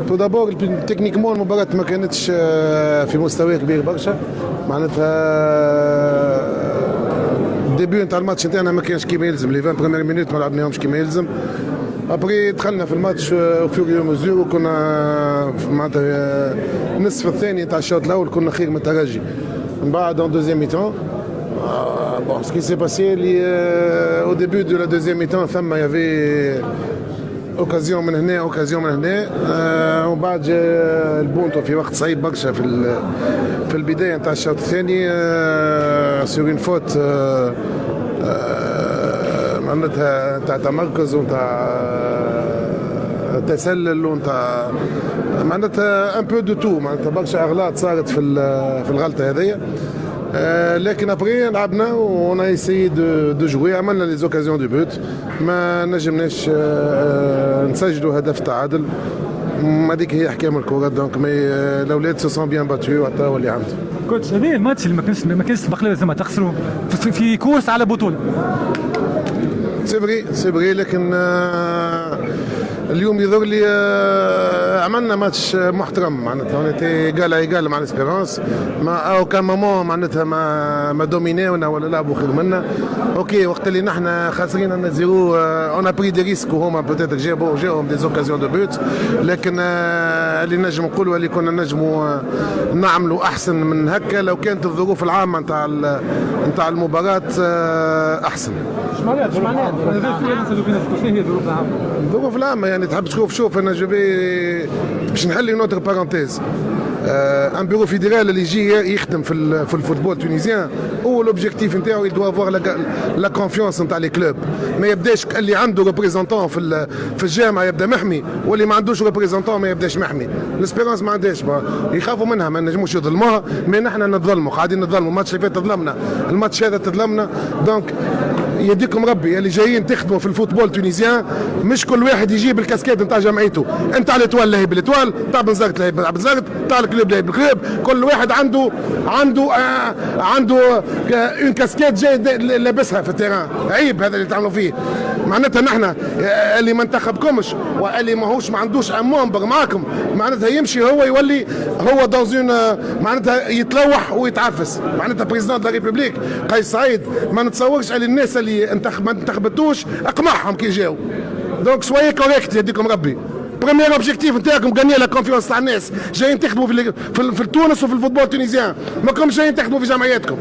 تو دابور تكنيكمون المباراة ما كانتش في مستوى كبير برشا. معناتها الديبيو نتاع الماتش نتاعنا ما كانش كيما يلزم، لي 20 بروميير مينوت ما لعبناهمش كيما يلزم. ابري دخلنا في الماتش فيغيو مزور، وكنا معناتها النصف الثاني نتاع الشوط الاول كنا خير من الترجي. من بعد en deuxième mi-temps bon, ce qui s'est passé au début de la deuxième mi-temps ثم il y avait اوكازيون من هنا اوكازيون من هنا. ومن بعد جاء البونتو في وقت صعيب برشا في البدايه نتاع الشوط الثاني سور اون فوت معناتها نتاع تمركز ونتاع تسلل ونتاع معناتها ان بو دو تو، معناتها برشا اغلاط صارت في الغلطه هذيا. لكن ابري لعبنا ون ايسيي دو جوي، عملنا لي زوكازيون دو بوت، ما نجمناش نسجلوا هدف تعادل. هذيك هي احكام الكره. دونك مي الاولاد سو سون بيان باتيو حتى هو اللي عملته. كوتش هذا الماتش اللي ما كانش سبق له زعما تخسروا في كورس على بطوله. سي فري لكن اليوم يظهر لي عملنا ماتش محترم، معناتها اونيتي ايغال ايغال مع ليسبيرونس، ما او كان مومون معناتها ما دومينيونا ولا لعبوا خير منا. اوكي وقت اللي نحن خاسرين ان زيرو اون بري دي ريسك، وهما بوتيتر جاوهم دي زوكازيون دو بوت. لكن اللي نجم نقولوا اللي كنا نجموا نعملوا احسن من هكا لو كانت الظروف العامه نتاع المباراه احسن. ايش معناها الظروف العامه؟ يعني تحب شوف انا جوبي باش نحل نوتر بارونتيز. ان بيرو فيدرال اللي يجي يخدم في الفوتبول التونيزيان، هو لوبجيكتيف نتاعو يدوا افوار لا كونفيونس نتاع لي كلوب. ما يبداش اللي عنده ريبريزونتون في الجامعه يبدا محمي، واللي ما عندوش ريبريزونتون ما يبداش محمي. ليسبيرونس ما عندهاش، يخافوا منها، ما نجموش يظلموها. مي نحن نظلموا، قاعدين نظلموا. الماتش اللي فات تظلمنا، الماتش هذا تظلمنا. دونك يديكم ربي اللي جايين تخدموا في الفوتبول التونيزيان، مش كل واحد يجيب الكاسكيت نتاع جمعيته. انت على الاتوال لهي بالاتوال، تاع بنزرت لهي بنزرت، تاع الكلوب لهي بالكلوب. كل واحد عنده اون كاسكيت جاي لابسها في التيران. عيب هذا اللي تعملوا فيه. معناتها نحن اللي ما انتخبكمش واللي ماهوش ما عندوش امونبر معاكم، معناتها يمشي هو يولي هو دونزون معناتها يتلوح ويتعفس. معناتها بريزيدون دو لا ريبوبليك قيس سعيد ما نتصورش على الناس اللي ما انتخبتوش اقمعهم كي جاو. دونك سوي كوريكت يديكم ربي. بريمير اوبجيكتيف نتاعكم غني لا كونفيونس تاع الناس، جايين تخدموا في تونس وفي الفوتبول التونيزيان، ما كومش جايين تخدموا في جمعياتكم.